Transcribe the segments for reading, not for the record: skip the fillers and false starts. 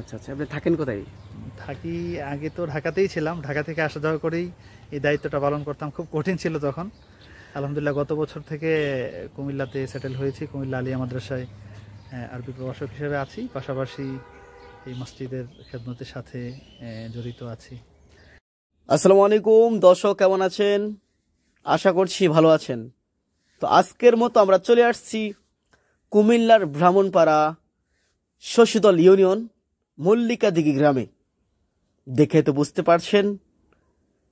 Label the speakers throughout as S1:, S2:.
S1: আচ্ছা আচ্ছা, আপনি থাকেন কোথায়?
S2: থাকি, আগে তো ঢাকাতেই ছিলাম, ঢাকা থেকে আসা যাওয়া করেই এই দায়িত্বটা পালন করতাম। খুব কঠিন ছিল তখন। আলহামদুলিল্লাহ গত বছর থেকে কুমিল্লাতে সেটেল হয়েছি, কুমিল্লা আলিয়া মাদ্রাসায় আরবি প্রভাষক হিসেবে আছি, পাশাপাশি এই মসজিদের খেদমতের সাথে জড়িত আছি।
S1: আসসালামু আলাইকুম দর্শক, কেমন আছেন? আশা করছি ভালো আছেন। তো আজকের মতো আমরা চলে আসছি কুমিল্লার ব্রাহ্মণপাড়া শশীতল ইউনিয়ন মল্লিকাদিঘি গ্রামে। দেখে তো বুঝতে পারছেন,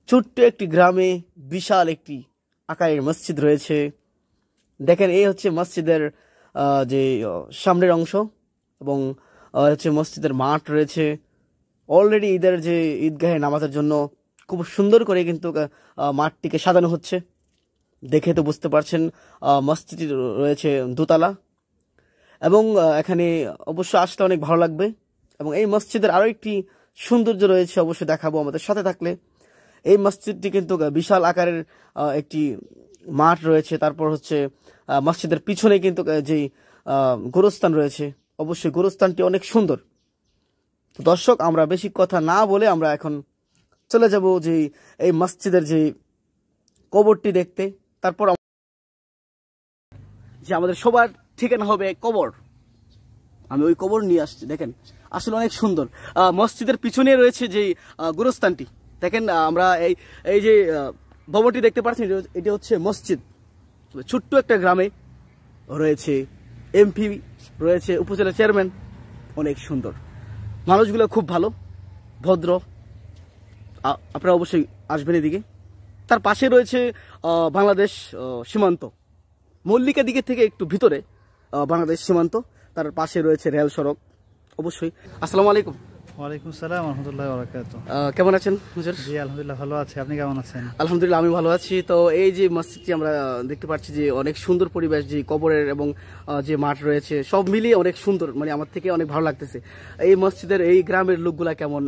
S1: ছোট্ট একটি গ্রামে বিশাল একটি আকারের মসজিদ রয়েছে। দেখেন, এই হচ্ছে মসজিদের যে সামনের অংশ, এবং হচ্ছে মসজিদের মাঠ রয়েছে। অলরেডি ঈদের যে ঈদগাহে নামাজের জন্য খুব সুন্দর করে কিন্তু মাঠটিকে সাজানো হচ্ছে। দেখে তো বুঝতে পারছেন, মসজিদটি রয়েছে দোতলা, এবং এখানে অবশ্য আসলে অনেক ভালো লাগবে। এবং এই মসজিদের আরও একটি সৌন্দর্য রয়েছে, অবশ্যই দেখাবো আমাদের সাথে থাকলে। এই মসজিদটি কিন্তু বিশাল আকারের একটি মাঠ রয়েছে। তারপর হচ্ছে মসজিদের পিছনে কিন্তু যেই গোরস্থান রয়েছে, অবশ্যই গোরস্থানটি অনেক সুন্দর। দর্শক, আমরা বেশি কথা না বলে আমরা এখন চলে যাব যে এই মসজিদের যে কবরটি দেখতে। তারপর যে আমাদের সবার ঠিকানা হবে কবর, আমি ওই কবর নিয়ে আসছি। দেখেন, আসলে অনেক সুন্দর। মসজিদের পিছনে রয়েছে যে গোরস্থানটি, দেখেন আমরা এই যে ভবনটি দেখতে পাচ্ছেন, এটি হচ্ছে মসজিদ। ছোট্ট একটা গ্রামে রয়েছে এমপি, রয়েছে উপজেলা চেয়ারম্যান, অনেক সুন্দর। মানুষগুলো খুব ভালো, ভদ্র। আপনারা অবশ্যই আসবেন এদিকে। তার পাশে রয়েছে বাংলাদেশ সীমান্ত, মল্লিকাদিঘি থেকে একটু ভিতরে বাংলাদেশ সীমান্ত। তার পাশে রয়েছে রেল সড়ক। অবশ্যই। আসসালামু আলাইকুম।
S2: ওয়ালাইকুম সালাম রহমতুল্লাহ বরকাত।
S1: কেমন আছেন হুজুর?
S2: জি আলহামদুলিল্লাহ ভালো আছি, আপনি কেমন আছেন?
S1: আলহামদুলিল্লাহ আমি ভালো আছি। তো এই যে মসজিদটি আমরা দেখতে পাচ্ছি, যে অনেক সুন্দর পরিবেশ, যে কবরের এবং যে মাঠ রয়েছে, সব মিলিয়ে অনেক সুন্দর, মানে আমার থেকে অনেক ভালো লাগতেছে। এই মসজিদের এই গ্রামের লোকগুলা কেমন?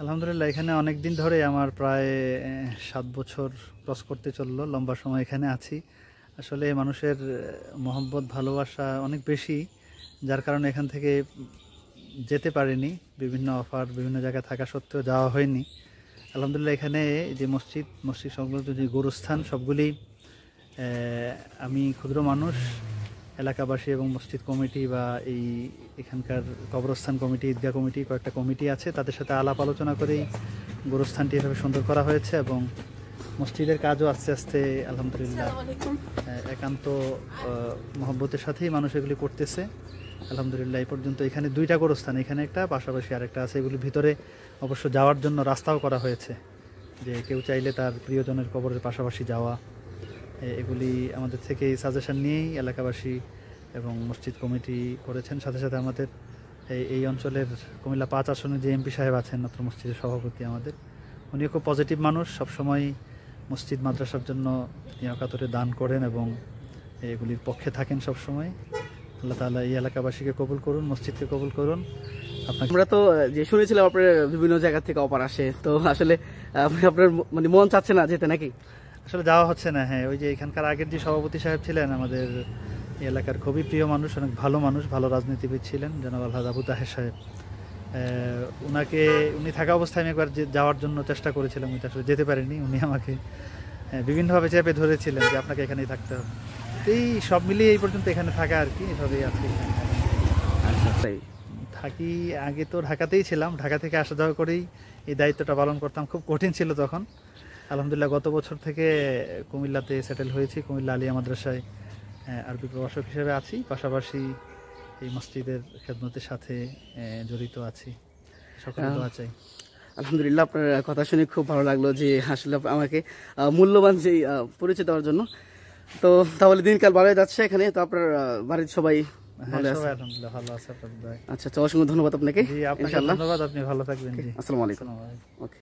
S2: আলহামদুলিল্লাহ এখানে অনেক দিন ধরে, আমার প্রায় 7 বছর ক্রস করতে চললো, লম্বা সময় এখানে আছি। আসলে মানুষের মহব্বত, ভালোবাসা অনেক বেশি, যার কারণে এখান থেকে যেতে পারিনি। বিভিন্ন অফার, বিভিন্ন জায়গায় থাকা সত্ত্বেও যাওয়া হয়নি। আলহামদুলিল্লাহ এখানে যে মসজিদ সংলগ্ন যে গোরস্থান, সবগুলি আমি ক্ষুদ্র মানুষ, এলাকাবাসী এবং মসজিদ কমিটি বা এখানকার কবরস্থান কমিটি, ঈদগাহ কমিটি, কয়েকটা কমিটি আছে, তাদের সাথে আলাপ আলোচনা করেই গোরস্থানটি এভাবে সুন্দর করা হয়েছে। এবং মসজিদের কাজও আস্তে আস্তে আলহামদুলিল্লাহ একান্ত মহব্বতের সাথেই মানুষ এগুলি করতেছে। আলহামদুলিল্লাহ এই পর্যন্ত এখানে 2টা গোরস্থান, এখানে একটা, পাশাপাশি আরেকটা আছে। এগুলির ভিতরে অবশ্য যাওয়ার জন্য রাস্তাও করা হয়েছে, যে কেউ চাইলে তার প্রিয়জনের কবরের পাশাপাশি যাওয়া। এগুলি আমাদের থেকে সাজেশন নিয়েই এলাকাবাসী এবং মসজিদ কমিটি করেছেন। সাথে সাথে আমাদের এই অঞ্চলের কুমিল্লা 5 আসনের যে এমপি সাহেব আছেন, মাত্র মসজিদের সভাপতি আমাদের, উনিও খুব পজিটিভ মানুষ, সবসময় মসজিদ মাদ্রাসার জন্য নিয়কাতরে দান করেন এবং এগুলির পক্ষে থাকেন সবসময়। আল্লাহ তাআলা এই এলাকাবাসীকে কবুল করুন, মসজিদকে কবুল করুন।
S1: আমরা তো যে শুনেছিলাম আপনার বিভিন্ন জায়গা থেকে অফার আসে, তো আসলে আপনার মানে মন চাচ্ছে না যেতে নাকি?
S2: আসলে যাওয়া হচ্ছে না। হ্যাঁ, ওই যে এখানকার আগের যে সভাপতি সাহেব ছিলেন, আমাদের এই এলাকার খুবই প্রিয় মানুষ, অনেক ভালো মানুষ, ভালো রাজনীতিবিদ ছিলেন, জনাব আলহাজ আবু তাহের সাহেব। উনি থাকা অবস্থায় আমি একবার যাওয়ার জন্য চেষ্টা করেছিলাম, উনি আসলে যেতে পারেনি। উনি আমাকে বিভিন্নভাবে চেপে ধরেছিলেন যে আপনাকে এখানেই থাকতে হবে। এই সব মিলিয়ে এই পর্যন্ত এখানে থাকা আর কি, এভাবেই আছি।
S1: আচ্ছা, তাই
S2: থাকি, আগে তো ঢাকাতেই ছিলাম, ঢাকা থেকে আসা যাওয়া করেই এই দায়িত্বটা পালন করতাম। খুব কঠিন ছিল তখন। আলহামদুলিল্লাহ গত বছর থেকে কুমিল্লাতে সেটেল হয়েছি, কুমিল্লা আলিয়া মাদ্রাসায় আরবি প্রভাষক হিসেবে আছি, পাশাপাশি এই মসজিদের খেদমতের সাথে জড়িত আছি। সকলে দোয়া চাই।
S1: আলহামদুলিল্লাহ, আপনার কথা শুনে খুব ভালো লাগলো, যে আসলে আমাকে মূল্যবান যে পরিচয় দেওয়ার জন্য। তো তাহলে দিনকাল ভালো যাচ্ছে এখানে? তো আপনার বাড়ির সবাই ভালো আছে?
S2: আলহামদুলিল্লাহ ভালো আছে।
S1: আচ্ছা, অসংখ্য ধন্যবাদ আপনাকে।
S2: জি, আপনাকে ধন্যবাদ, আপনি ভালো থাকবেন। জি,
S1: আসসালামু আলাইকুম।
S2: ওকে।